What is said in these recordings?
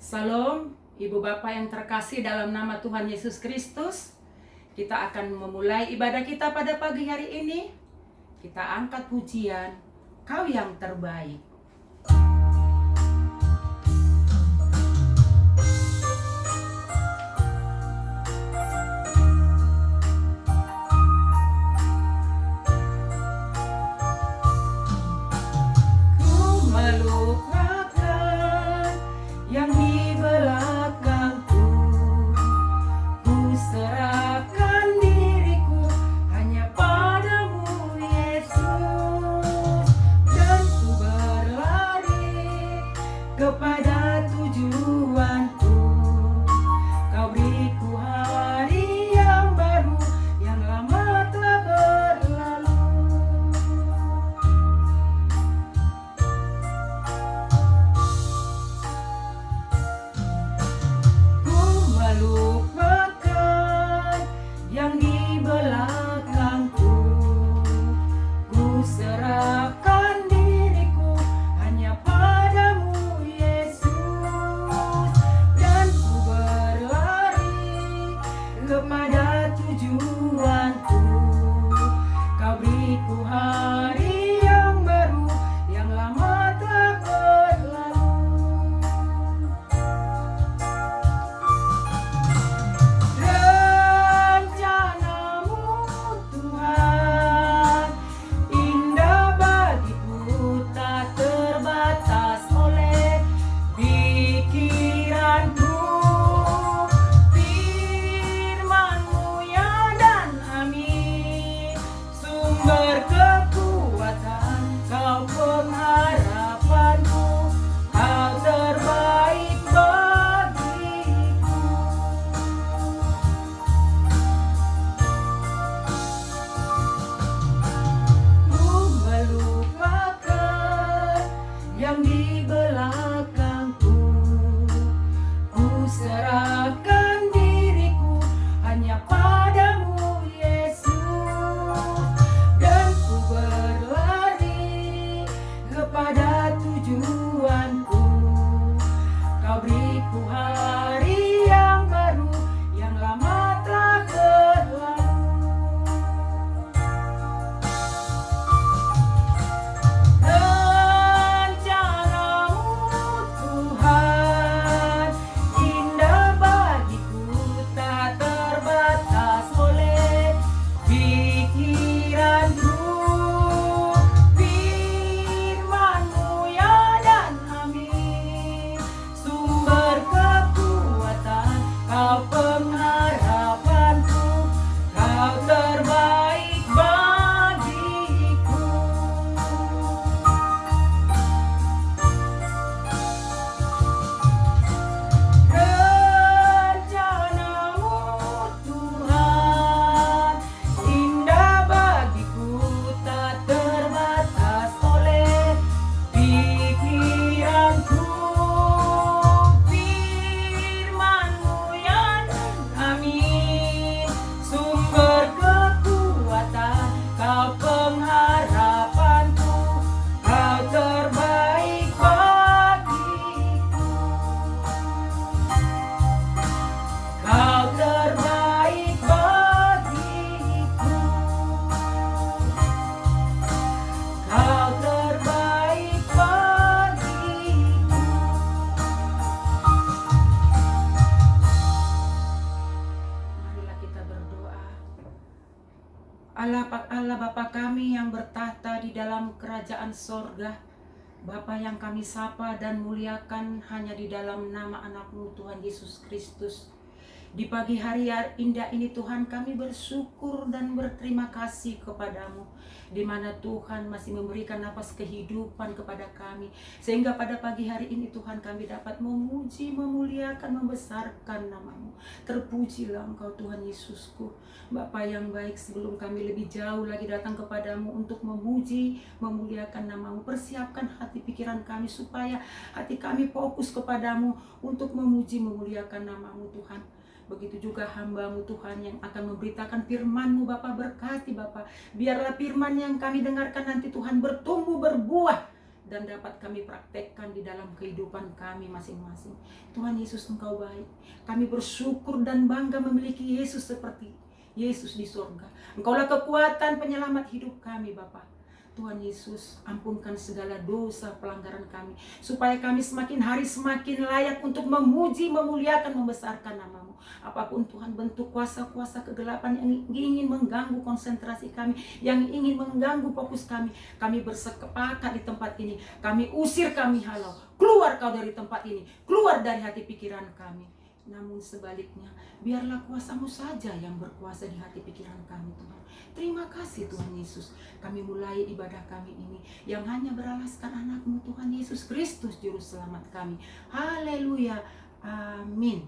Salam, Ibu Bapak yang terkasih dalam nama Tuhan Yesus Kristus. Kita akan memulai ibadah kita pada pagi hari ini. Kita angkat pujian, Kau yang terbaik. Kepada tujuanku, Kau beriku hari yang baru, yang lama telah berlalu. Ku melupakan yang di belakangku, ku serahkan diriku hanya padamu kepada tujuanku. Kau beriku hari yang baru, yang lama telah berlalu. Rencanamu Tuhan indah bagiku, tak terbatas oleh pikiranku. Berkekuatan, Kau pengharapanku, Kau terbaik bagiku. Ku melupakan yang di belakangku, ku serahkan diriku hanya padamu pada tujuanku. Kau beriku hari yang baru, yang lama telah berlalu. Rencanamu Tuhan indah bagiku, tak terbatas oleh pikiranku. Kau pengharapanku, Kau terbaik bagiku. Rencanamu Tuhan indah bagiku, tak terbatas oleh pikiranku. Sumber kekuatan, Kau pengharapanku, Kau terbaik bagiku. Kau terbaik bagiku. Kau terbaik bagiku. Marilah kita berdoa. Allah Bapa kami yang bertahta di dalam kerajaan sorga, Bapa yang kami sapa dan muliakan hanya di dalam nama anak-Mu Tuhan Yesus Kristus. Di pagi hari yang indah ini Tuhan, kami bersyukur dan berterima kasih kepadamu, di mana Tuhan masih memberikan napas kehidupan kepada kami, sehingga pada pagi hari ini Tuhan kami dapat memuji, memuliakan, membesarkan nama-Mu. Terpujilah Engkau Tuhan Yesusku, Bapa yang baik. Sebelum kami lebih jauh lagi datang kepadamu untuk memuji, memuliakan nama-Mu, persiapkan hati pikiran kami supaya hati kami fokus kepadamu untuk memuji, memuliakan nama-Mu Tuhan. Begitu juga hamba-Mu Tuhan yang akan memberitakan firman-Mu, Bapa. Berkati Bapa, biarlah firman yang kami dengarkan nanti Tuhan bertumbuh, berbuah dan dapat kami praktekkan di dalam kehidupan kami masing-masing. Tuhan Yesus, Engkau baik. Kami bersyukur dan bangga memiliki Yesus seperti Yesus di surga. Engkaulah kekuatan penyelamat hidup kami, Bapa. Tuhan Yesus, ampunkan segala dosa pelanggaran kami, supaya kami semakin hari semakin layak untuk memuji, memuliakan, membesarkan nama-Mu. Apapun Tuhan bentuk kuasa-kuasa kegelapan yang ingin mengganggu konsentrasi kami, yang ingin mengganggu fokus kami bersepakat di tempat ini. Kami usir, kami halau. Keluar Kau dari tempat ini, keluar dari hati pikiran kami. Namun sebaliknya, biarlah kuasa-Mu saja yang berkuasa di hati pikiran kami, Tuhan. Terima kasih Tuhan Yesus. Kami mulai ibadah kami ini yang hanya beralaskan anak-Mu Tuhan Yesus Kristus Juru Selamat kami. Haleluya. Amin.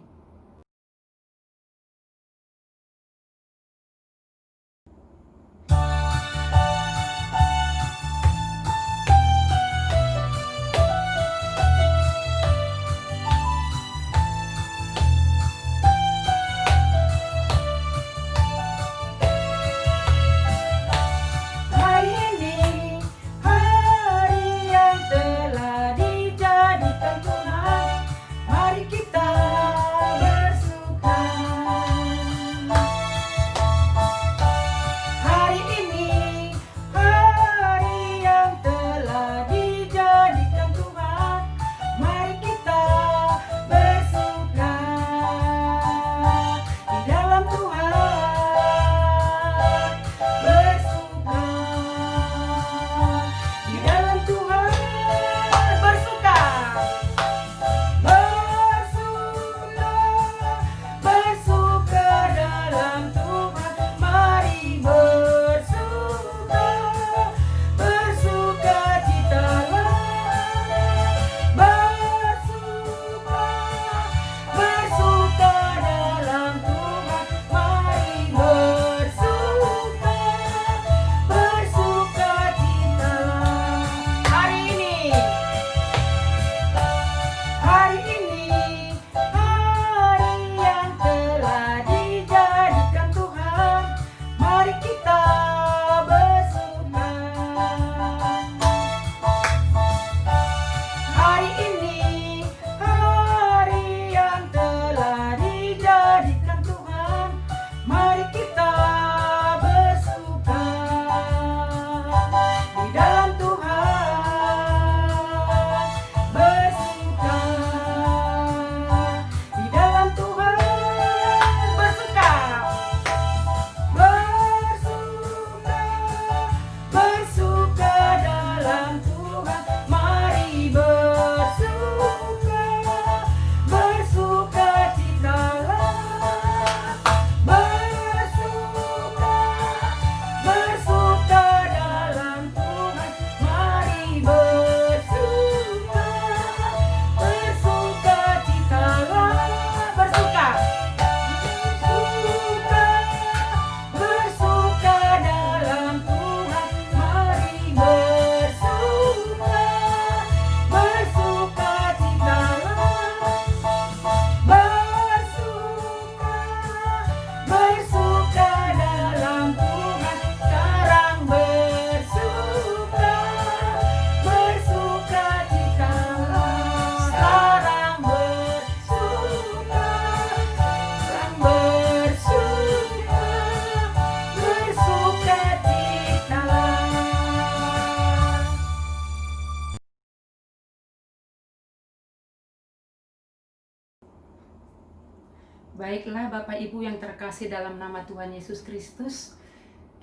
Baiklah Bapak Ibu yang terkasih dalam nama Tuhan Yesus Kristus,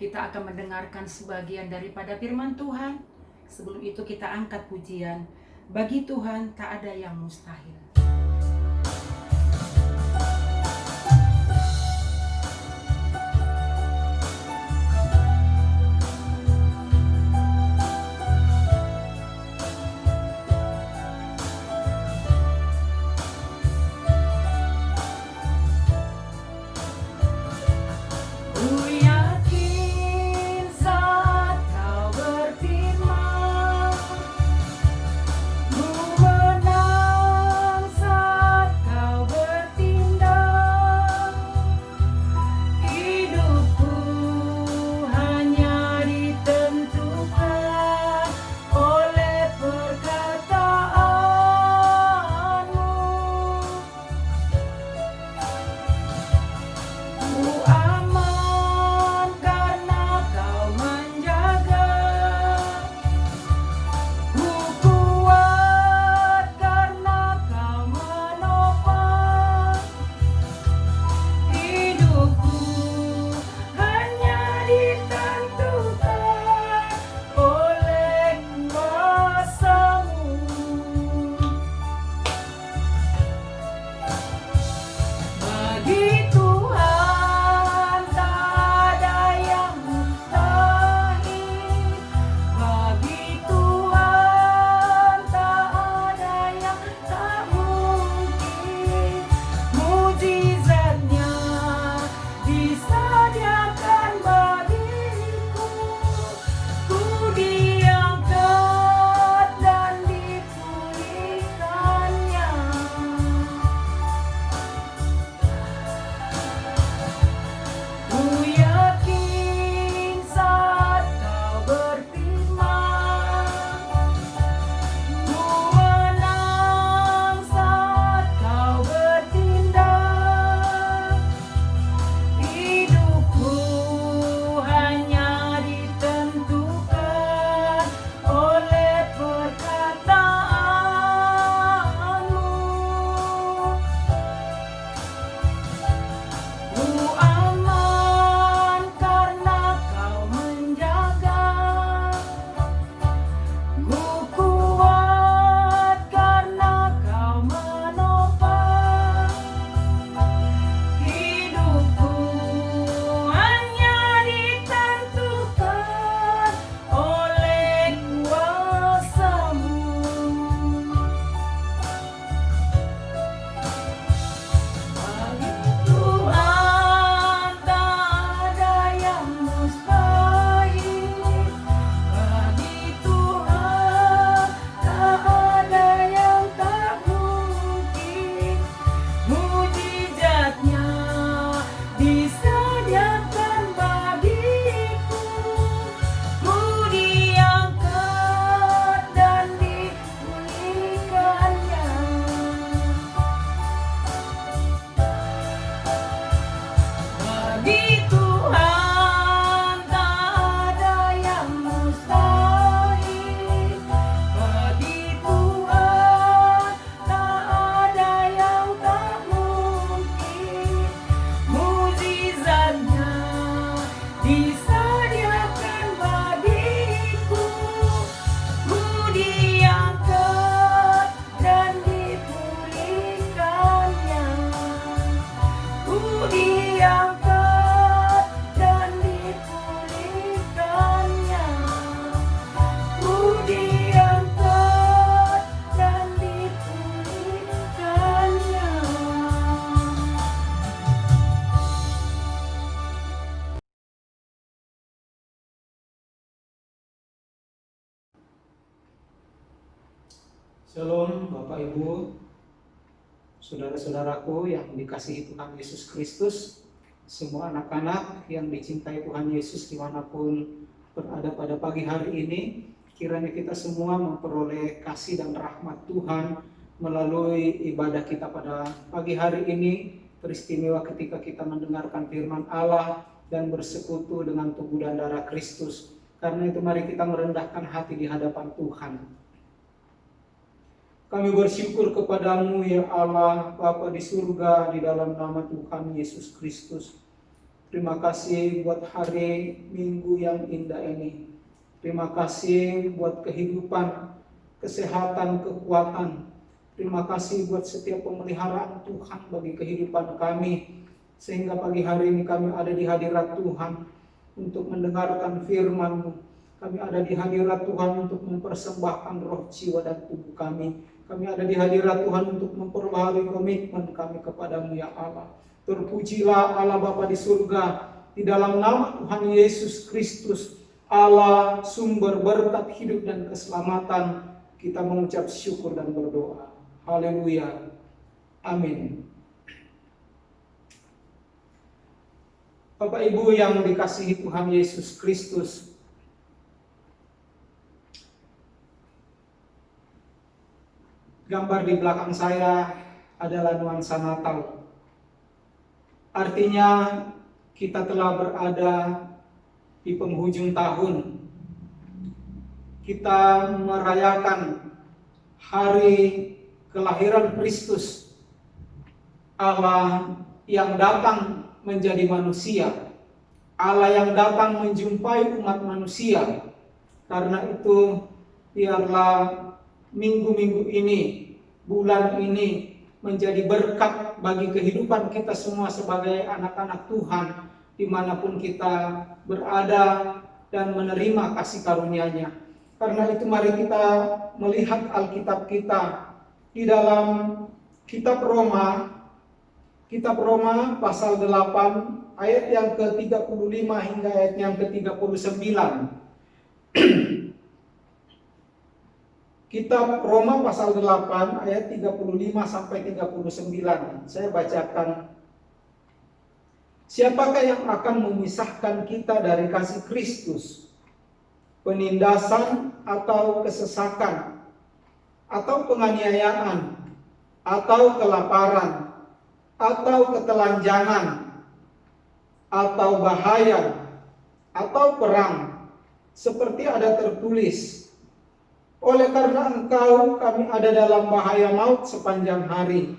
kita akan mendengarkan sebagian daripada firman Tuhan. Sebelum itu kita angkat pujian. Bagi Tuhan tak ada yang mustahil. diangkat dan dipulihkannya. Ku diangkat dan dipulihkannya. Shalom Bapak Ibu, saudara-saudaraku yang dikasihi Tuhan Yesus Kristus, semua anak-anak yang dicintai Tuhan Yesus dimanapun berada pada pagi hari ini. Kiranya kita semua memperoleh kasih dan rahmat Tuhan melalui ibadah kita pada pagi hari ini. Teristimewa ketika kita mendengarkan firman Allah dan bersekutu dengan tubuh dan darah Kristus. Karena itu mari kita merendahkan hati di hadapan Tuhan. Kami bersyukur kepadamu ya Allah, Bapa di surga, di dalam nama Tuhan Yesus Kristus. Terima kasih buat hari Minggu yang indah ini. Terima kasih buat kehidupan, kesehatan, kekuatan. Terima kasih buat setiap pemeliharaan Tuhan bagi kehidupan kami. Sehingga pagi hari ini kami ada di hadirat Tuhan untuk mendengarkan firman-Mu. Kami ada di hadirat Tuhan untuk mempersembahkan roh, jiwa, dan tubuh kami. Kami ada di hadirat Tuhan untuk memperbaharui komitmen kami kepadamu ya Allah. Terpujilah Allah Bapa di surga, di dalam nama Tuhan Yesus Kristus, Allah sumber berkat hidup dan keselamatan. Kita mengucap syukur dan berdoa. Haleluya. Amin. Bapak Ibu yang dikasihi Tuhan Yesus Kristus, gambar di belakang saya adalah nuansa Natal. Artinya kita telah berada di penghujung tahun. Kita merayakan hari kelahiran Kristus, Allah yang datang menjadi manusia, Allah yang datang menjumpai umat manusia. Karena itu biarlah minggu-minggu ini, bulan ini menjadi berkat bagi kehidupan kita semua sebagai anak-anak Tuhan dimanapun kita berada dan menerima kasih karunia-Nya. Karena itu mari kita melihat Alkitab kita di dalam kitab Roma pasal 8 ayat yang ke-35 hingga ayat yang ke-39. Kitab Roma pasal 8 ayat 35 sampai 39. Saya bacakan. Siapakah yang akan memisahkan kita dari kasih Kristus? Penindasan atau kesesakan, atau penganiayaan, atau kelaparan, atau ketelanjangan, atau bahaya, atau perang, seperti ada tertulis, oleh karena engkau kami ada dalam bahaya maut sepanjang hari.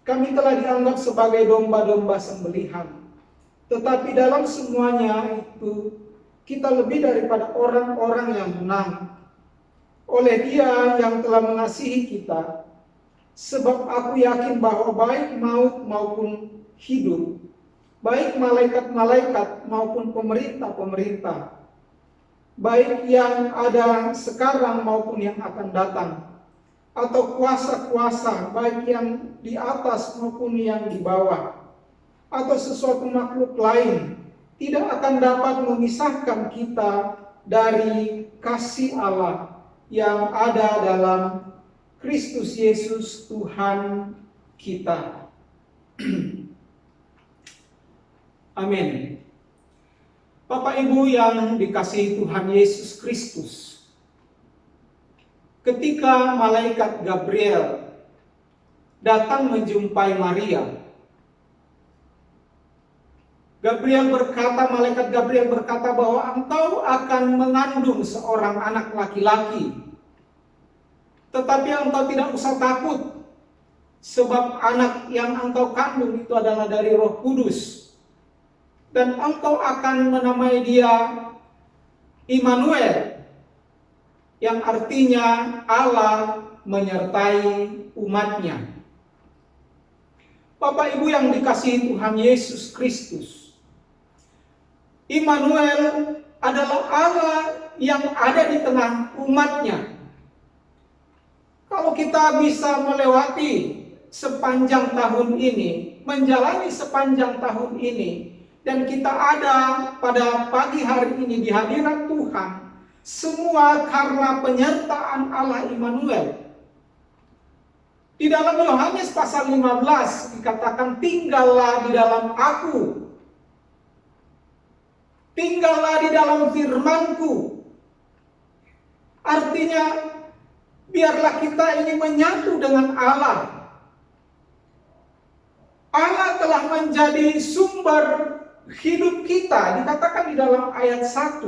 Kami telah dianggap sebagai domba-domba sembelihan. Tetapi dalam semuanya itu kita lebih daripada orang-orang yang menang. Oleh Dia yang telah mengasihi kita. Sebab aku yakin bahwa baik maut maupun hidup, baik malaikat-malaikat maupun pemerintah-pemerintah, baik yang ada sekarang maupun yang akan datang, atau kuasa-kuasa, baik yang di atas maupun yang di bawah, atau sesuatu makhluk lain, tidak akan dapat memisahkan kita dari kasih Allah yang ada dalam Kristus Yesus Tuhan kita. Amin. Bapak Ibu yang dikasihi Tuhan Yesus Kristus, ketika malaikat Gabriel datang menjumpai Maria, malaikat Gabriel berkata bahwa engkau akan mengandung seorang anak laki-laki. Tetapi engkau tidak usah takut, sebab anak yang engkau kandung itu adalah dari Roh Kudus. Dan engkau akan menamai dia Immanuel, yang artinya Allah menyertai umatnya. Bapak Ibu yang dikasihi Tuhan Yesus Kristus, Immanuel adalah Allah yang ada di tengah umatnya. Kalau kita bisa melewati sepanjang tahun ini, menjalani sepanjang tahun ini, dan kita ada pada pagi hari ini di hadirat Tuhan, semua karena penyertaan Allah Immanuel. Di dalam Yohanes pasal 15 dikatakan, tinggallah di dalam aku, tinggallah di dalam firman-Ku. Artinya, biarlah kita ini menyatu dengan Allah. Allah telah menjadi sumber hidup kita, dikatakan di dalam ayat 1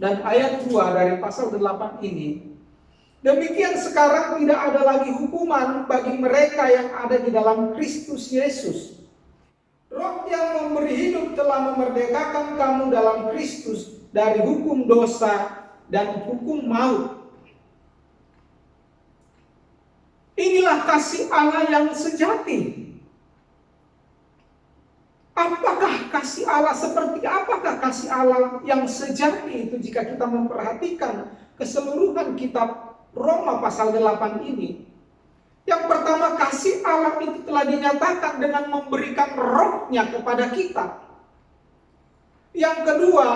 dan ayat 2 dari pasal 8 ini. Demikian sekarang tidak ada lagi hukuman bagi mereka yang ada di dalam Kristus Yesus. Roh yang memberi hidup telah memerdekakan kamu dalam Kristus dari hukum dosa dan hukum maut. Inilah kasih Allah yang sejati. Apakah kasih Allah, seperti apakah kasih Allah yang sejati itu jika kita memperhatikan keseluruhan kitab Roma pasal 8 ini? Yang pertama, kasih Allah itu telah dinyatakan dengan memberikan rohnya kepada kita. Yang kedua,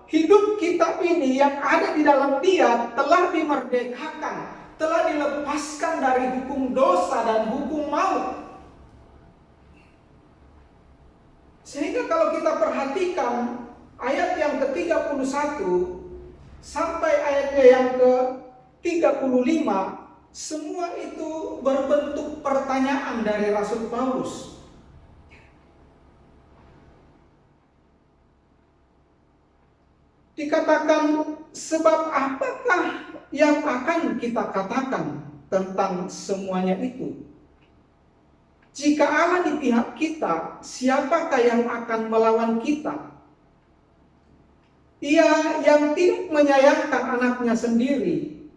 hidup kita ini yang ada di dalam Dia telah dimerdekakan, telah dilepaskan dari hukum dosa dan hukum maut. Sehingga kalau kita perhatikan ayat yang ke-31 sampai ayatnya yang ke-35, semua itu berbentuk pertanyaan dari Rasul Paulus. Dikatakan, sebab apakah yang akan kita katakan tentang semuanya itu? Jika Allah di pihak kita, siapakah yang akan melawan kita? Ia yang tidak menyayangkan anaknya sendiri,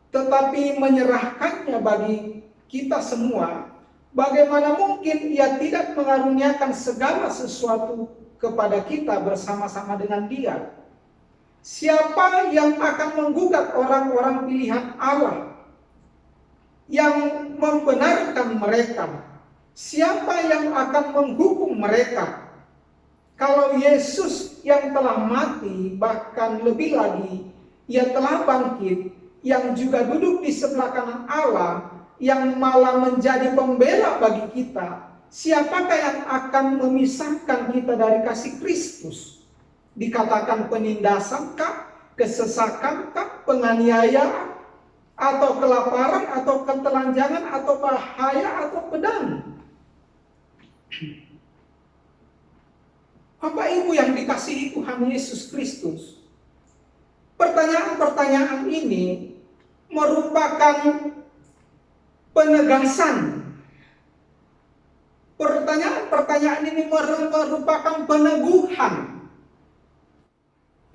tetapi menyerahkannya bagi kita semua, bagaimana mungkin Ia tidak mengaruniakan segala sesuatu kepada kita bersama-sama dengan Dia? Siapa yang akan menggugat orang-orang pilihan Allah yang membenarkan mereka? Siapa yang akan menghukum mereka? Kalau Yesus yang telah mati, bahkan lebih lagi, Ia telah bangkit, yang juga duduk di sebelah kanan Allah, yang malah menjadi pembela bagi kita, siapakah yang akan memisahkan kita dari kasih Kristus? Dikatakan penindasankah, kesesakankah, penganiayaan, atau kelaparan, atau ketelanjangan, atau bahaya, atau pedang? Bapak Ibu yang dikasihi Tuhan Yesus Kristus, pertanyaan-pertanyaan ini merupakan penegasan. Pertanyaan-pertanyaan ini merupakan peneguhan,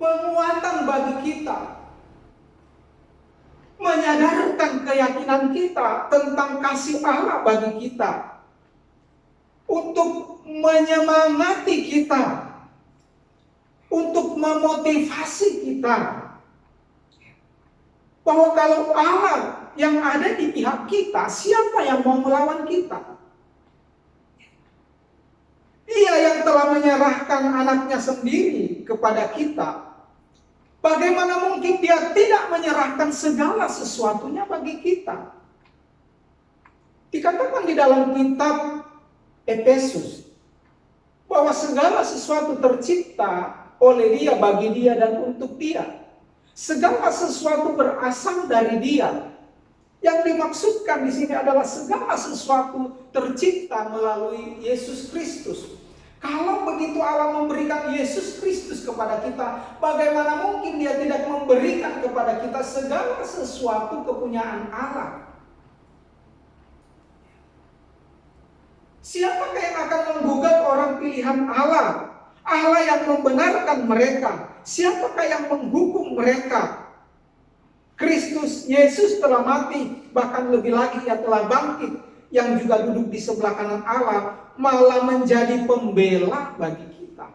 penguatan bagi kita, menyadarkan keyakinan kita tentang kasih Allah bagi kita, untuk menyemangati kita, untuk memotivasi kita, bahwa kalau Allah yang ada di pihak kita, siapa yang mau melawan kita? Dia yang telah menyerahkan anaknya sendiri kepada kita. Bagaimana mungkin Dia tidak menyerahkan segala sesuatunya bagi kita? Dikatakan di dalam kitab Efesus bahwa segala sesuatu tercipta oleh Dia, bagi Dia, dan untuk Dia. Segala sesuatu berasal dari Dia. Yang dimaksudkan di sini adalah segala sesuatu tercipta melalui Yesus Kristus. Kalau begitu Allah memberikan Yesus Kristus kepada kita, bagaimana mungkin Dia tidak memberikan kepada kita segala sesuatu kepunyaan Allah? Siapakah yang akan menggugat orang pilihan Allah? Allah yang membenarkan mereka. Siapakah yang menghukum mereka? Kristus Yesus telah mati, bahkan lebih lagi Ia telah bangkit. yang juga duduk di sebelah kanan Allah malah menjadi pembela bagi kita.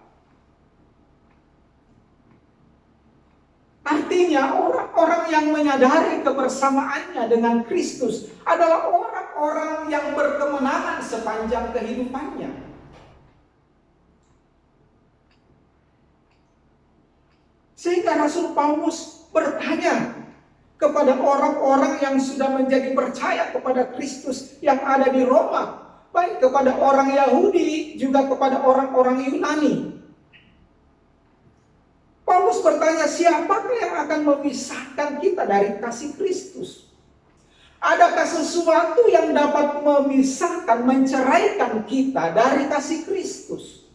Artinya orang-orang yang menyadari kebersamaannya dengan Kristus adalah orang-orang yang berkemenangan sepanjang kehidupannya. Sehingga Rasul Paulus bertanya kepada orang-orang yang sudah menjadi percaya kepada Kristus yang ada di Roma, baik kepada orang Yahudi juga kepada orang-orang Yunani. Paulus bertanya, siapakah yang akan memisahkan kita dari kasih Kristus? Adakah sesuatu yang dapat memisahkan, menceraikan kita dari kasih Kristus?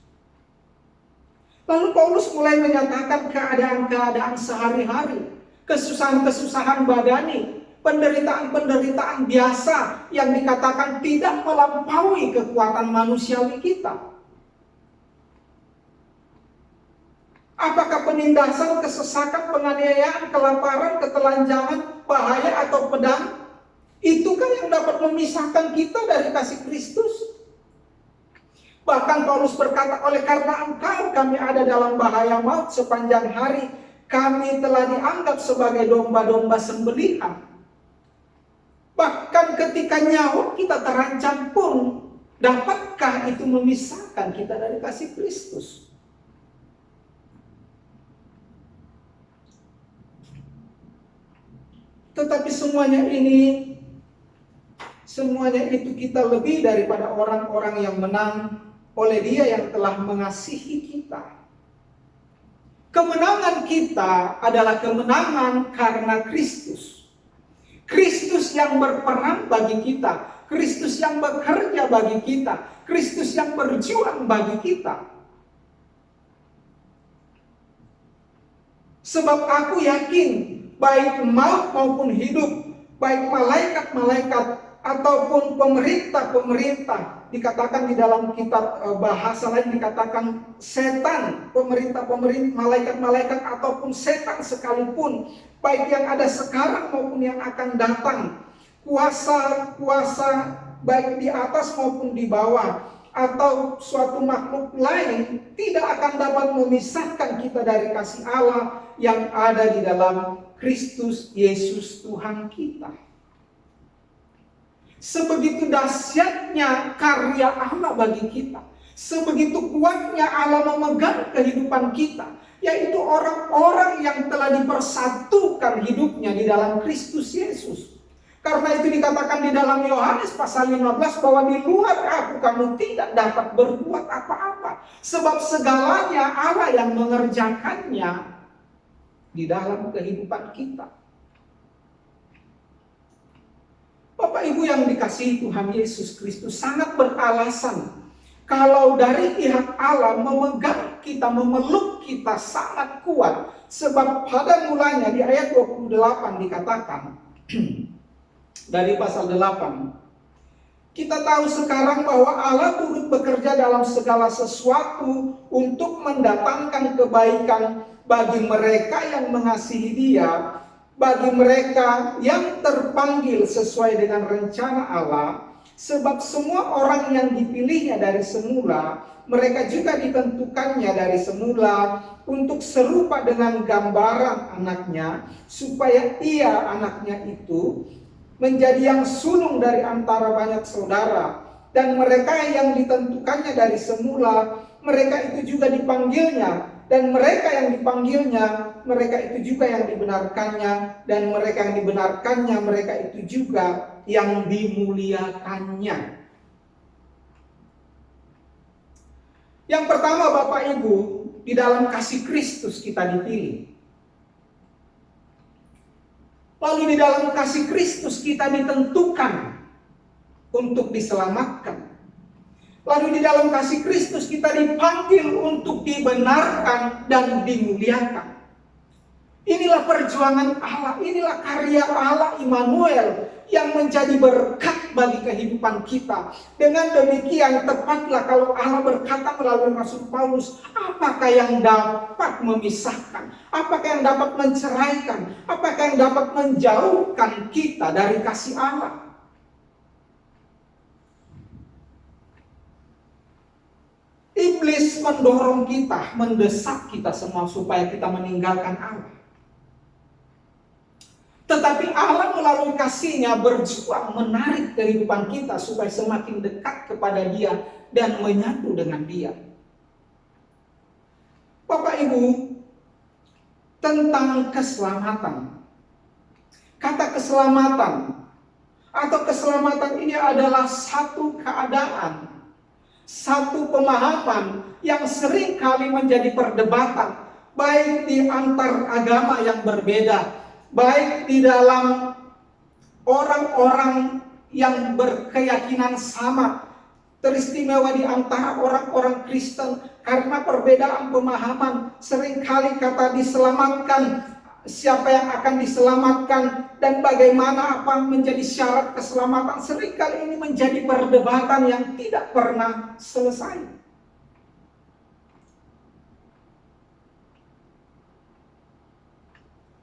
Lalu Paulus mulai menyatakan keadaan-keadaan sehari-hari, kesusahan-kesusahan badani, penderitaan-penderitaan biasa yang dikatakan tidak melampaui kekuatan manusiawi kita. Apakah penindasan, kesesakan, penganiayaan, kelaparan, ketelanjangan, bahaya atau pedang? Itukah yang dapat memisahkan kita dari kasih Kristus? Bahkan Paulus berkata, oleh karena engkau kami ada dalam bahaya maut sepanjang hari. Kami telah dianggap sebagai domba-domba sembelihan. Bahkan ketika nyawa kita terancam pun, dapatkah itu memisahkan kita dari kasih Kristus? Tetapi semuanya itu kita lebih daripada orang-orang yang menang oleh Dia yang telah mengasihi kita. Kemenangan kita adalah kemenangan karena Kristus. Kristus yang berperang bagi kita, Kristus yang bekerja bagi kita, Kristus yang berjuang bagi kita. Sebab aku yakin baik maut maupun hidup, baik malaikat-malaikat ataupun pemerintah-pemerintah, dikatakan di dalam kitab bahasa lain dikatakan setan, pemerintah-pemerintah, malaikat-malaikat ataupun setan sekalipun, baik yang ada sekarang maupun yang akan datang, kuasa-kuasa baik di atas maupun di bawah, atau suatu makhluk lain tidak akan dapat memisahkan kita dari kasih Allah yang ada di dalam Kristus Yesus Tuhan kita. Sebegitu dahsyatnya karya Allah bagi kita, sebegitu kuatnya Allah memegang kehidupan kita, yaitu orang-orang yang telah dipersatukan hidupnya di dalam Kristus Yesus. Karena itu dikatakan di dalam Yohanes pasal 15 bahwa di luar aku kamu tidak dapat berbuat apa-apa, sebab segalanya Allah yang mengerjakannya di dalam kehidupan kita. Bapak Ibu yang dikasihi Tuhan Yesus Kristus, sangat beralasan kalau dari pihak Allah memegang kita, memeluk kita sangat kuat. Sebab pada mulanya di ayat 28 dikatakan dari pasal 8, kita tahu sekarang bahwa Allah turut bekerja dalam segala sesuatu untuk mendatangkan kebaikan bagi mereka yang mengasihi Dia, bagi mereka yang terpanggil sesuai dengan rencana Allah. Sebab semua orang yang dipilihnya dari semula, mereka juga ditentukannya dari semula untuk serupa dengan gambaran anaknya, supaya ia, anaknya itu, menjadi yang sulung dari antara banyak saudara. Dan mereka yang ditentukannya dari semula, mereka itu juga dipanggilnya. Dan mereka yang dipanggilnya, mereka itu juga yang dibenarkannya. Dan mereka yang dibenarkannya, mereka itu juga yang dimuliakannya. Yang pertama Bapak Ibu, di dalam kasih Kristus kita dipilih. Lalu di dalam kasih Kristus kita ditentukan untuk diselamatkan. Lalu di dalam kasih Kristus kita dipanggil untuk dibenarkan dan dimuliakan. Inilah perjuangan Allah, inilah karya Allah Immanuel yang menjadi berkat bagi kehidupan kita. Dengan demikian tepatlah kalau Allah berkata melalui Rasul Paulus, apakah yang dapat memisahkan? Apakah yang dapat menceraikan? Apakah yang dapat menjauhkan kita dari kasih Allah? Iblis mendorong kita, mendesak kita semua supaya kita meninggalkan Allah. Tetapi Allah melalui kasih-Nya berjuang menarik kehidupan kita supaya semakin dekat kepada Dia dan menyatu dengan Dia. Bapak Ibu, tentang keselamatan. Kata keselamatan atau keselamatan ini adalah satu keadaan, satu pemahaman yang sering kali menjadi perdebatan, baik di antar agama yang berbeda, baik di dalam orang-orang yang berkeyakinan sama, teristimewa di antara orang-orang Kristen. Karena perbedaan pemahaman, seringkali kata diselamatkan, siapa yang akan diselamatkan, dan bagaimana apa menjadi syarat keselamatan, seringkali ini menjadi perdebatan yang tidak pernah selesai.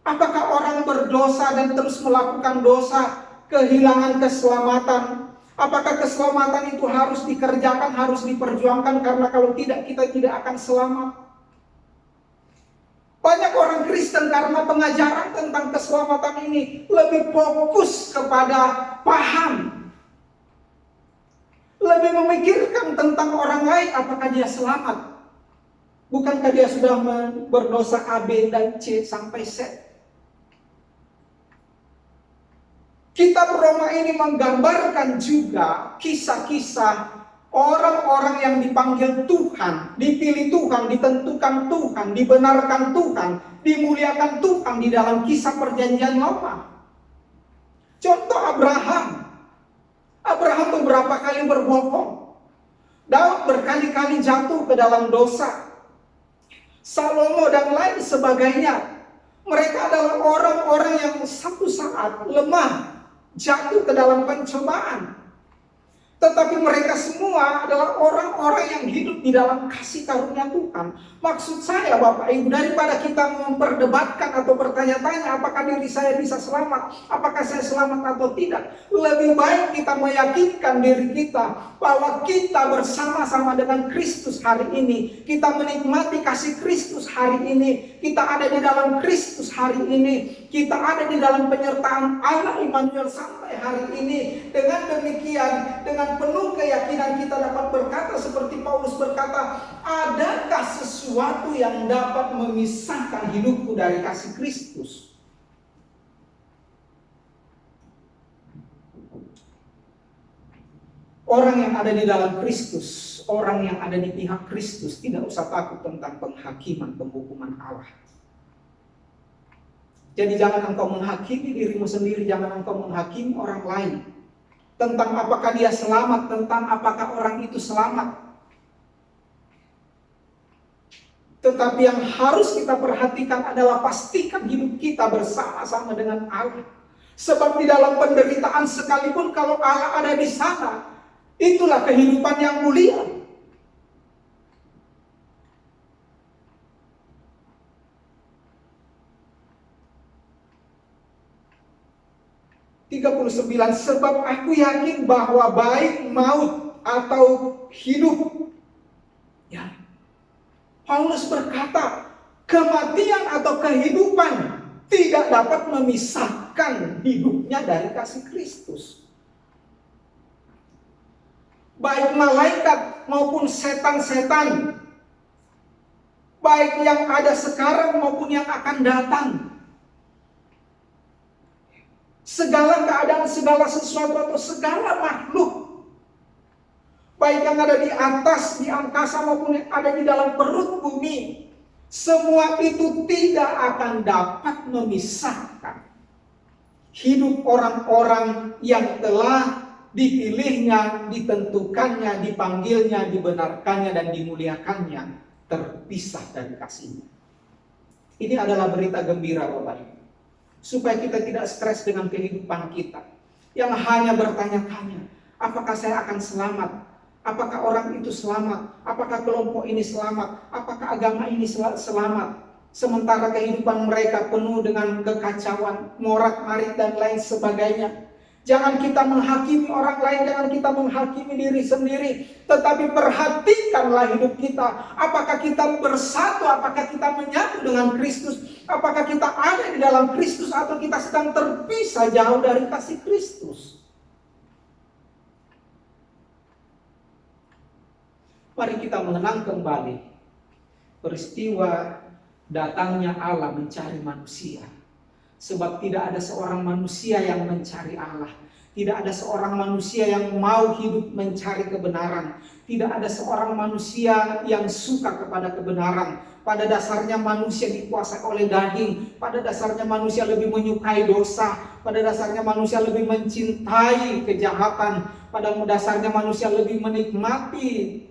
Apakah orang berdosa dan terus melakukan dosa kehilangan keselamatan? Apakah keselamatan itu harus dikerjakan, harus diperjuangkan, karena kalau tidak kita tidak akan selamat? Banyak orang Kristen karena pengajaran tentang keselamatan ini lebih fokus kepada paham, lebih memikirkan tentang orang lain, apakah dia selamat. Bukankah dia sudah berdosa A, B, dan C sampai Z? Kitab Roma ini menggambarkan juga kisah-kisah orang-orang yang dipanggil Tuhan, dipilih Tuhan, ditentukan Tuhan, dibenarkan Tuhan, dimuliakan Tuhan di dalam kisah perjanjian lama. Contoh Abraham. Abraham beberapa kali berbohong. Daud berkali-kali jatuh ke dalam dosa. Salomo dan lain sebagainya. Mereka adalah orang-orang yang satu saat lemah, jatuh ke dalam pencobaan. Tetapi mereka semua adalah orang-orang yang hidup di dalam kasih karunia Tuhan. Maksud saya Bapak Ibu, daripada kita memperdebatkan atau bertanya-tanya apakah diri saya bisa selamat, apakah saya selamat atau tidak, lebih baik kita meyakinkan diri kita bahwa kita bersama-sama dengan Kristus hari ini. Kita menikmati kasih Kristus hari ini. Kita ada di dalam Kristus hari ini. Kita ada di dalam penyertaan Allah Immanuel sampai hari ini. Dengan demikian, dengan penuh keyakinan kita dapat berkata seperti Paulus berkata, adakah sesuatu yang dapat memisahkan hidupku dari kasih Kristus? Orang yang ada di dalam Kristus, orang yang ada di pihak Kristus, tidak usah takut tentang penghakiman, penghukuman Allah. Jadi jangan engkau menghakimi dirimu sendiri, jangan engkau menghakimi orang lain. Tentang apakah dia selamat, tentang apakah orang itu selamat. Tetapi yang harus kita perhatikan adalah pastikan hidup kita bersama-sama dengan Allah. Sebab di dalam penderitaan sekalipun kalau Allah ada di sana, itulah kehidupan yang mulia. Sebab aku yakin bahwa baik maut atau hidup. Ya. Paulus berkata, kematian atau kehidupan tidak dapat memisahkan hidupnya dari kasih Kristus. Baik malaikat maupun setan-setan, baik yang ada sekarang maupun yang akan datang, segala keadaan, segala sesuatu atau segala makhluk, baik yang ada di atas, di angkasa maupun yang ada di dalam perut bumi, semua itu tidak akan dapat memisahkan hidup orang-orang yang telah dipilihnya, ditentukannya, dipanggilnya, dibenarkannya, dan dimuliakannya, terpisah dari kasih-Nya. Ini adalah berita gembira Bapak Ibu. Supaya kita tidak stres dengan kehidupan kita, yang hanya bertanya-tanya, apakah saya akan selamat? Apakah orang itu selamat? Apakah kelompok ini selamat? Apakah agama ini selamat? Sementara kehidupan mereka penuh dengan kekacauan, morat-marit dan lain sebagainya. Jangan kita menghakimi orang lain, jangan kita menghakimi diri sendiri. Tetapi perhatikanlah hidup kita. Apakah kita bersatu, apakah kita menyatu dengan Kristus. Apakah kita ada di dalam Kristus atau kita sedang terpisah jauh dari kasih Kristus. Mari kita mengenang kembali peristiwa datangnya Allah mencari manusia. Sebab tidak ada seorang manusia yang mencari Allah. Tidak ada seorang manusia yang mau hidup mencari kebenaran. Tidak ada seorang manusia yang suka kepada kebenaran. Pada dasarnya manusia dikuasai oleh daging. Pada dasarnya manusia lebih menyukai dosa. Pada dasarnya manusia lebih mencintai kejahatan. Pada dasarnya manusia lebih menikmati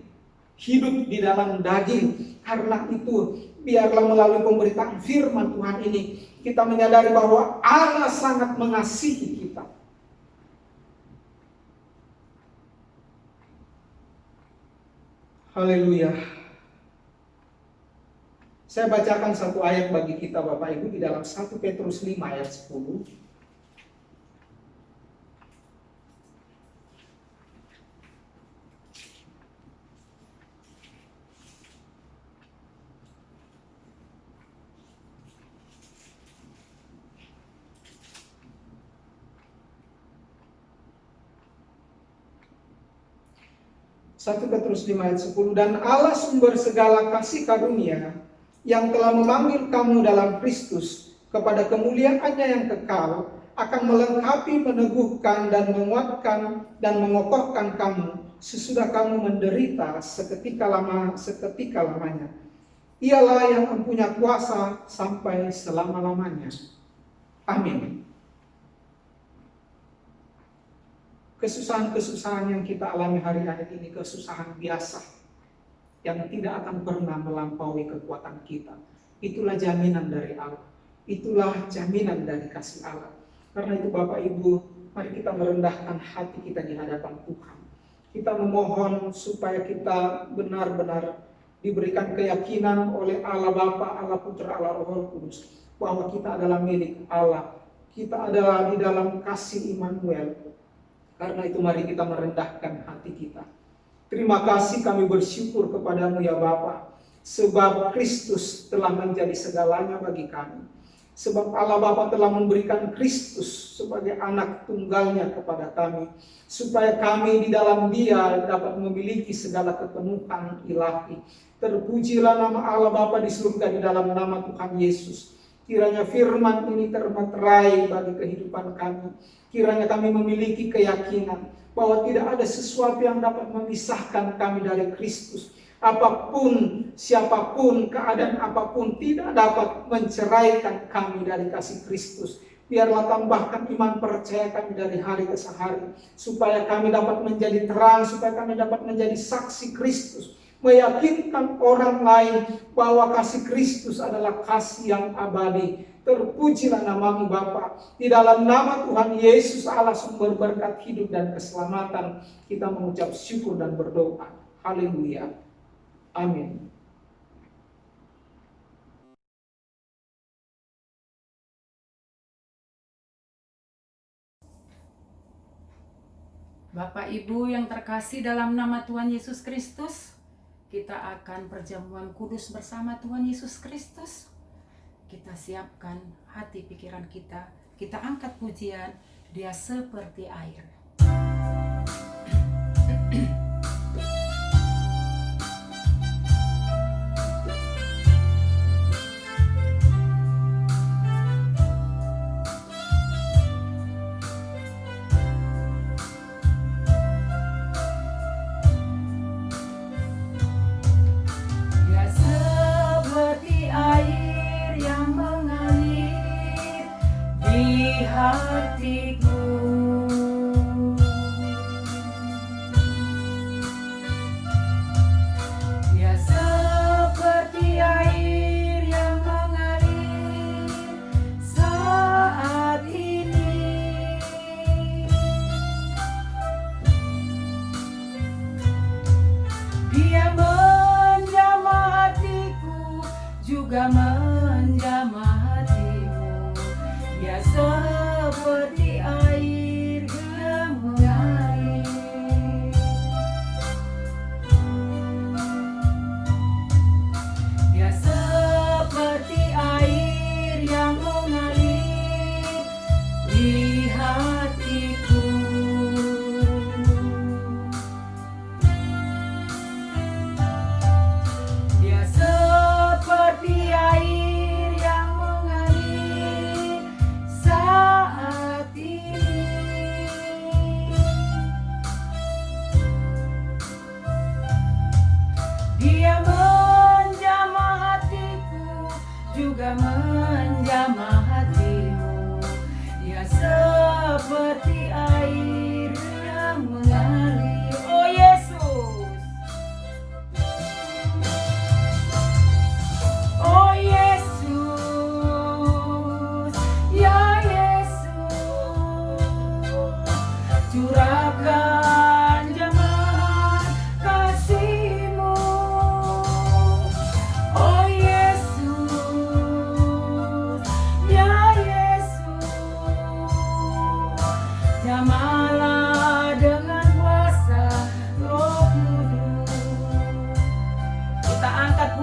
hidup di dalam daging. Karena itu, biarlah melalui pemberitaan firman Tuhan ini kita menyadari bahwa Allah sangat mengasihi kita. Haleluya. Saya bacakan satu ayat bagi kita Bapak Ibu di dalam 1 Petrus 5 ayat 10. 1 Petrus 5 ayat 10. Dan Allah sumber segala kasih karunia yang telah memanggil kamu dalam Kristus kepada kemuliaannya yang kekal, akan melengkapi, meneguhkan, dan menguatkan, dan mengokohkan kamu sesudah kamu menderita seketika lamanya. Ialah yang mempunyai kuasa sampai selama-lamanya. Amin. Kesusahan-kesusahan yang kita alami hari-hari ini kesusahan biasa yang tidak akan pernah melampaui kekuatan kita. Itulah jaminan dari Allah. Itulah jaminan dari kasih Allah. Karena itu Bapak Ibu, mari kita merendahkan hati kita di hadapan Tuhan. Kita memohon supaya kita benar-benar diberikan keyakinan oleh Allah Bapa, Allah Putra, Allah Roh Kudus, bahwa kita adalah milik Allah. Kita adalah di dalam kasih Immanuel. Karena itu mari kita merendahkan hati kita. Terima kasih, kami bersyukur kepadamu ya Bapa, sebab Kristus telah menjadi segalanya bagi kami. Sebab Allah Bapa telah memberikan Kristus sebagai anak tunggalnya kepada kami, supaya kami di dalam Dia dapat memiliki segala kepenuhan ilahi. Terpujilah nama Allah Bapa di surga di dalam nama Tuhan Yesus. Kiranya firman ini termaterai bagi kehidupan kami. Kiranya kami memiliki keyakinan bahwa tidak ada sesuatu yang dapat memisahkan kami dari Kristus. Apapun, siapapun, keadaan apapun tidak dapat menceraikan kami dari kasih Kristus. Biarlah tambahkan iman percaya kami dari hari ke hari, supaya kami dapat menjadi terang, supaya kami dapat menjadi saksi Kristus, meyakinkan orang lain bahwa kasih Kristus adalah kasih yang abadi. Terpujilah namamu Bapa. Di dalam nama Tuhan Yesus Allah sumber berkat hidup dan keselamatan, kita mengucap syukur dan berdoa. Haleluya. Amin. Bapak Ibu yang terkasih dalam nama Tuhan Yesus Kristus, kita akan perjamuan kudus bersama Tuhan Yesus Kristus. Kita siapkan hati pikiran kita, kita angkat pujian, Dia seperti air. Dia seperti air yang mengalir di hatiku. Dia seperti air yang mengalir saat ini. Dia menjamah hatiku, juga menjamah hatimu. Dia seperti air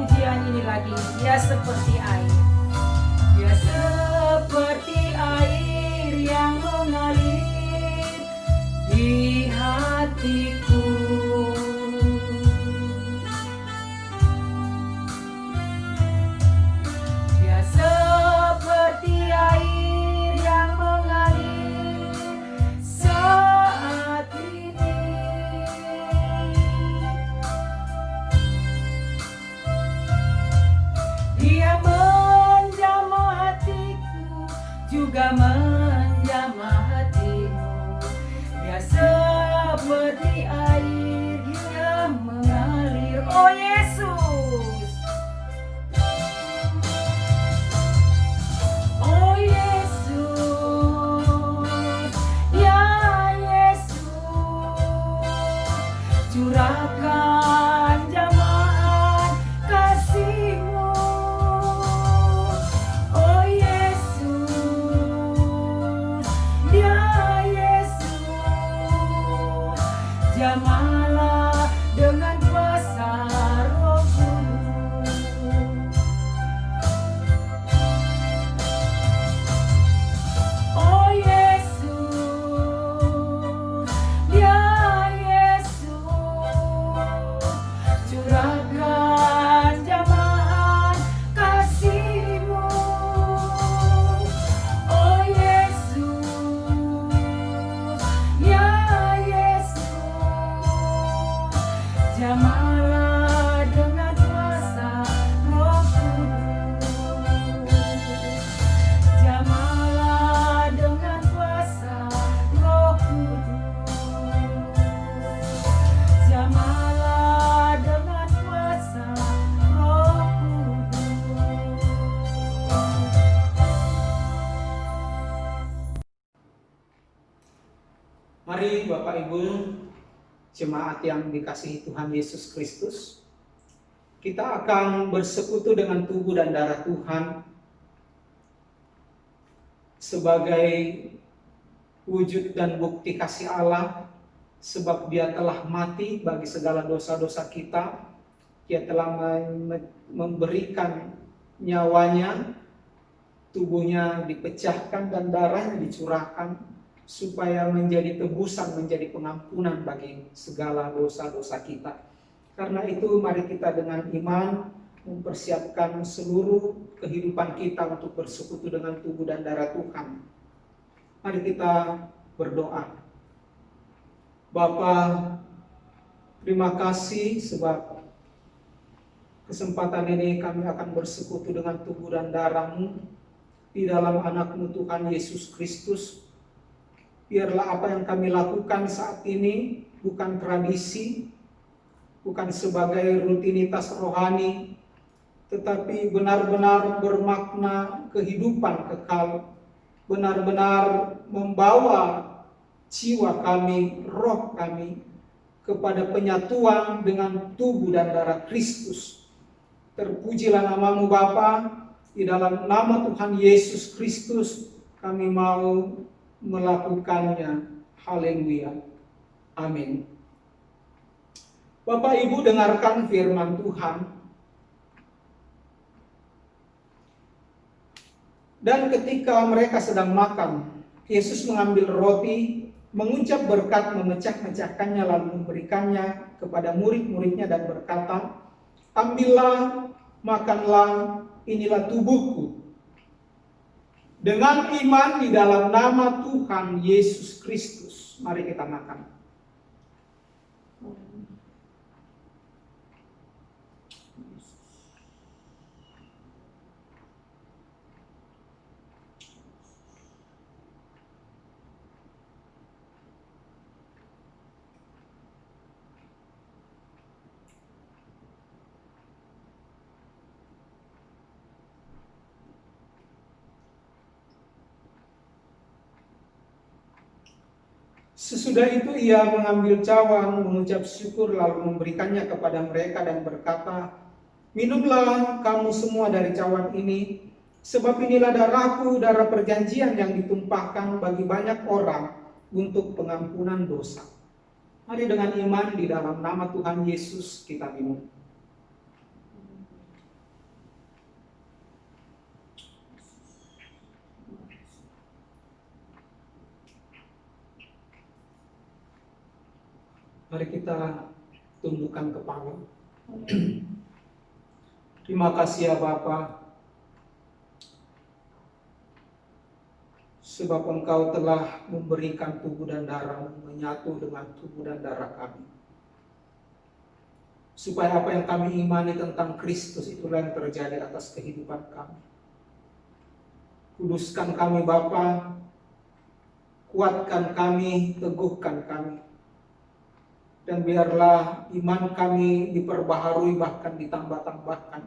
pujian ini lagi. Dia seperti air. Dia seperti air yang mengalir di hatiku. Dia seperti air yang mengalir saat ini. Dia menjamah hatiku, juga menjamah hatimu. Dia seperti air yang mengalir. Oh Yesus, oh Yesus, ya Yesus, curahkan jamahan kasih-Mu. Oh Yesus, ya Yesus, jamalah dengan kuasa Roh Kudus. Oh Yesus, ya Yesus, curahkan jamahan kasih-Mu. Oh Yesus, ya Yesus, jamalah dengan kuasa Roh Kudus. Jamalah dengan kuasa Roh Kudus. Jamalah dengan kuasa Roh Kudus. Mari Bapak Ibu, jemaat yang dikasihi Tuhan Yesus Kristus, kita akan bersekutu dengan tubuh dan darah Tuhan sebagai wujud dan bukti kasih Allah, sebab Dia telah mati bagi segala dosa-dosa kita. Dia telah memberikan nyawanya, tubuhnya dipecahkan dan darahnya dicurahkan supaya menjadi tebusan, menjadi pengampunan bagi segala dosa-dosa kita. Karena itu mari kita dengan iman mempersiapkan seluruh kehidupan kita untuk bersekutu dengan tubuh dan darah Tuhan. Mari kita berdoa. Bapa, terima kasih sebab kesempatan ini kami akan bersekutu dengan tubuh dan darah-Mu di dalam anak-Mu Tuhan Yesus Kristus. Biarlah apa yang kami lakukan saat ini bukan tradisi, bukan sebagai rutinitas rohani, tetapi benar-benar bermakna kehidupan kekal, benar-benar membawa jiwa kami, roh kami kepada penyatuan dengan tubuh dan darah Kristus. Terpujilah nama-Mu Bapa, di dalam nama Tuhan Yesus Kristus kami mau melakukannya. Haleluya. Amin. Bapak Ibu, dengarkan firman Tuhan. Dan ketika mereka sedang makan, Yesus mengambil roti, mengucap berkat, memecah-mecahkannya, lalu memberikannya kepada murid-muridnya dan berkata, "Ambillah, makanlah, inilah tubuhku." Dengan iman di dalam nama Tuhan Yesus Kristus, mari kita makan. Sesudah itu ia mengambil cawan, mengucap syukur, lalu memberikannya kepada mereka dan berkata, "Minumlah kamu semua dari cawan ini, sebab inilah darahku, darah perjanjian yang ditumpahkan bagi banyak orang untuk pengampunan dosa." Mari dengan iman di dalam nama Tuhan Yesus kita minum. Mari kita tundukkan kepala. Terima kasih ya Bapa, sebab Engkau telah memberikan tubuh dan darah menyatu dengan tubuh dan darah kami. Supaya apa yang kami imani tentang Kristus itulah yang terjadi atas kehidupan kami. Kuduskan kami Bapa, kuatkan kami, teguhkan kami. Dan biarlah iman kami diperbaharui bahkan ditambah-tambahkan.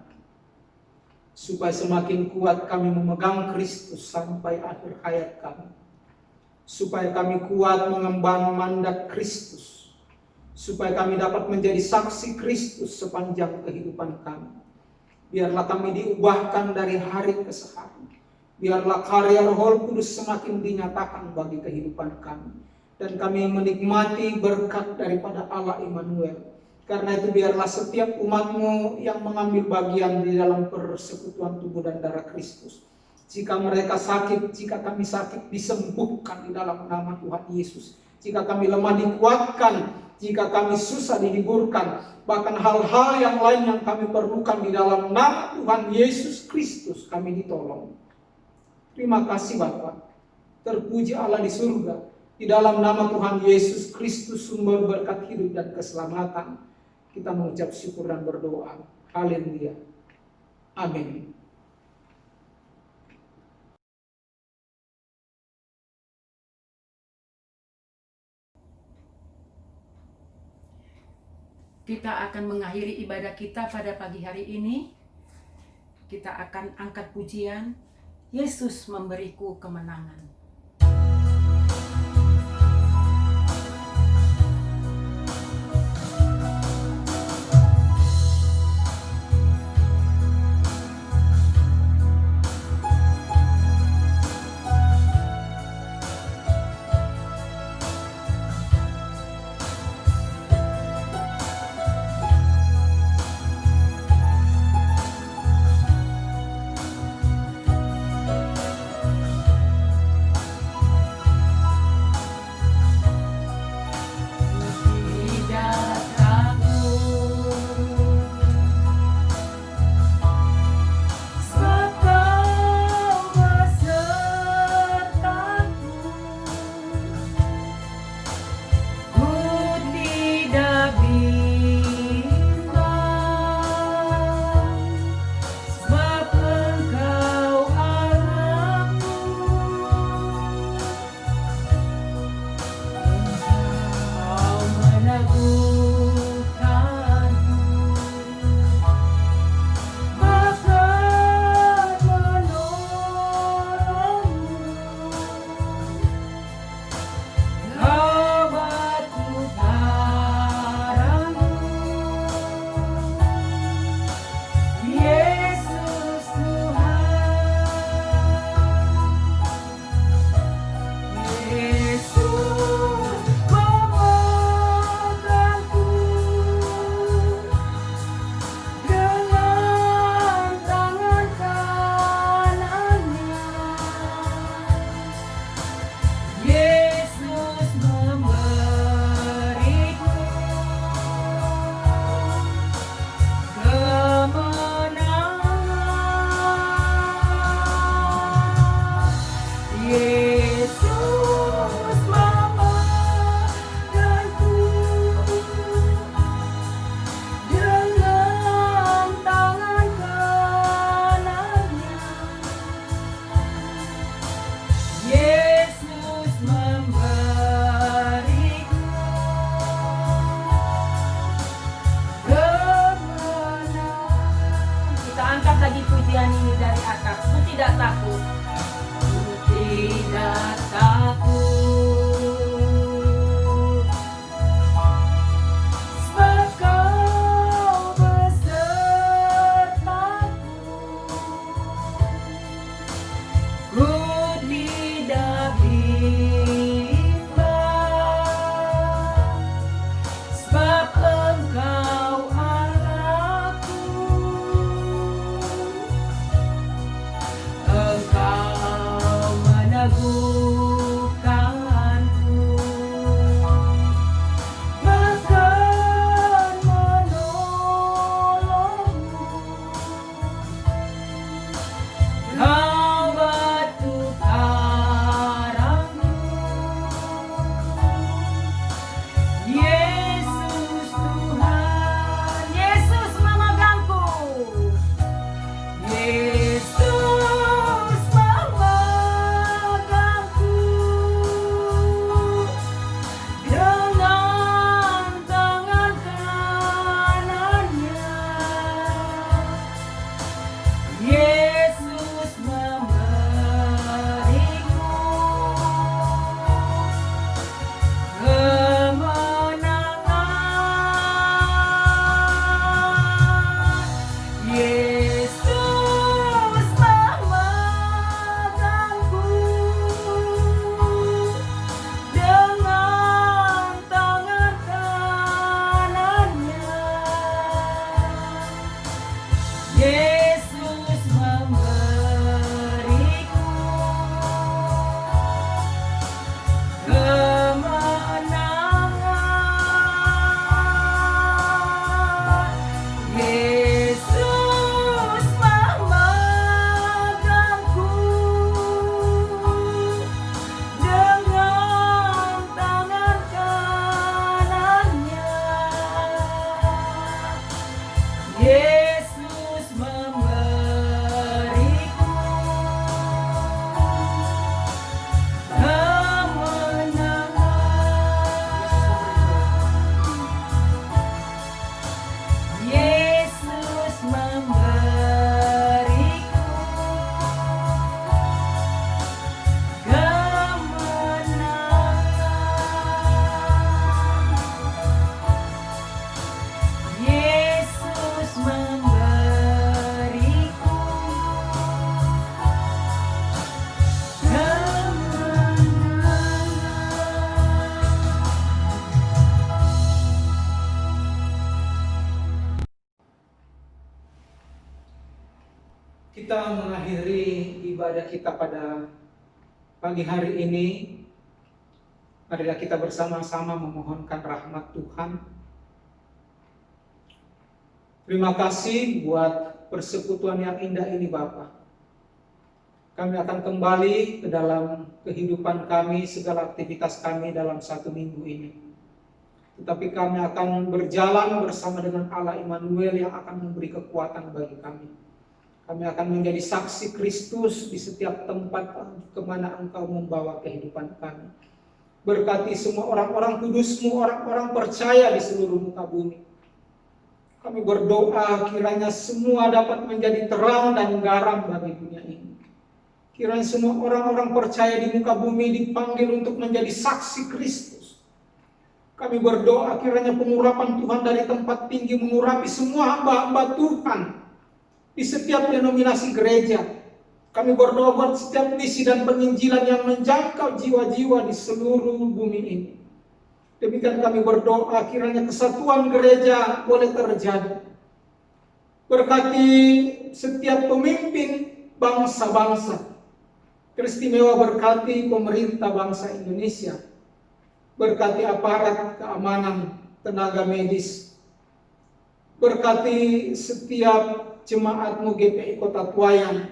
Supaya semakin kuat kami memegang Kristus sampai akhir hayat kami. Supaya kami kuat mengemban mandat Kristus. Supaya kami dapat menjadi saksi Kristus sepanjang kehidupan kami. Biarlah kami diubahkan dari hari ke hari. Biarlah karya Roh Kudus semakin dinyatakan bagi kehidupan kami. Dan kami menikmati berkat daripada Allah Immanuel. Karena itu biarlah setiap umat-Mu yang mengambil bagian di dalam persekutuan tubuh dan darah Kristus. Jika mereka sakit, jika kami sakit, disembuhkan di dalam nama Tuhan Yesus. Jika kami lemah, dikuatkan. Jika kami susah, dihiburkan. Bahkan hal-hal yang lain yang kami perlukan di dalam nama Tuhan Yesus Kristus, kami ditolong. Terima kasih Bapa. Terpuji Allah di surga. Di dalam nama Tuhan Yesus Kristus, sumber berkat hidup dan keselamatan, kita mengucap syukur dan berdoa. Haleluya. Amin. Kita akan mengakhiri ibadah kita pada pagi hari ini. Kita akan angkat pujian, Yesus memberiku kemenangan. Engkau meneguh Kita mengakhiri ibadah kita pada pagi hari ini. Marilah kita bersama-sama memohonkan rahmat Tuhan. Terima kasih buat persekutuan yang indah ini Bapa. Kami akan kembali ke dalam kehidupan kami, segala aktivitas kami dalam satu minggu ini. Tetapi kami akan berjalan bersama dengan Allah Immanuel yang akan memberi kekuatan bagi kami. Kami akan menjadi saksi Kristus di setiap tempat kemana Engkau membawa kehidupan kami. Berkati semua orang-orang kudus-Mu, orang-orang percaya di seluruh muka bumi. Kami berdoa kiranya semua dapat menjadi terang dan garam bagi dunia ini. Kiranya semua orang-orang percaya di muka bumi dipanggil untuk menjadi saksi Kristus. Kami berdoa kiranya pengurapan Tuhan dari tempat tinggi mengurapi semua hamba-hamba Tuhan di setiap denominasi gereja. Kami berdoa buat setiap misi dan penginjilan yang menjangkau jiwa-jiwa di seluruh bumi ini. Demikian kami berdoa kiranya kesatuan gereja boleh terjadi. Berkati setiap pemimpin bangsa-bangsa. Teristimewa berkati pemerintah bangsa Indonesia. Berkati aparat keamanan, tenaga medis. Berkati setiap jemaat-Mu GPI Kota Tuayan.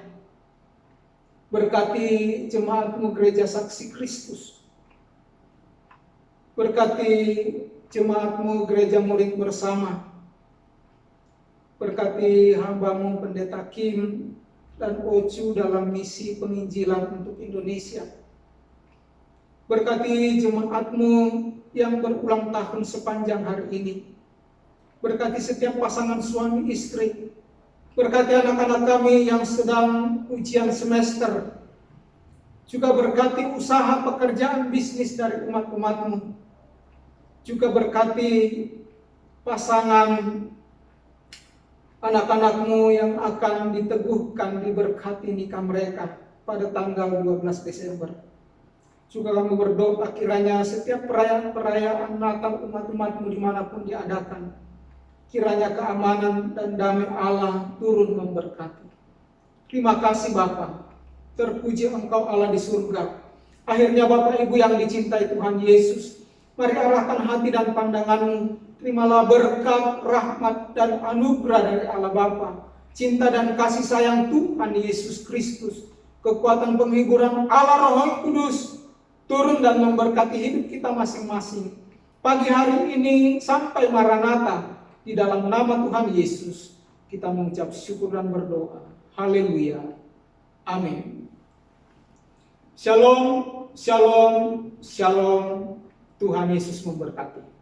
Berkati jemaat-Mu Gereja Saksi Kristus. Berkati jemaat-Mu Gereja Murid Bersama. Berkati hamba-Mu Pendeta Kim dan Ocu dalam misi penginjilan untuk Indonesia. Berkati jemaat-Mu yang berulang tahun sepanjang hari ini. Berkati setiap pasangan suami istri. Berkati anak-anak kami yang sedang ujian semester. Juga berkati usaha pekerjaan bisnis dari umat-umat-Mu. Juga berkati pasangan anak-anak-Mu yang akan diteguhkan, diberkati nikah mereka pada tanggal 12 Desember. Juga kami berdoa kiranya setiap perayaan Natal umat-umat-Mu dimanapun diadakan, kiranya keamanan dan damai Allah turun memberkati. Terima kasih Bapa. Terpuji Engkau Allah di surga. Akhirnya Bapak Ibu yang dicintai Tuhan Yesus, mari arahkan hati dan pandangan-Mu. Terimalah berkat, rahmat, dan anugerah dari Allah Bapa, cinta dan kasih sayang Tuhan Yesus Kristus, kekuatan penghiburan Allah Roh Kudus, turun dan memberkati hidup kita masing-masing. Pagi hari ini sampai Maranatha, di dalam nama Tuhan Yesus, kita mengucap syukur dan berdoa. Haleluya. Amin. Shalom, shalom, shalom. Tuhan Yesus memberkati.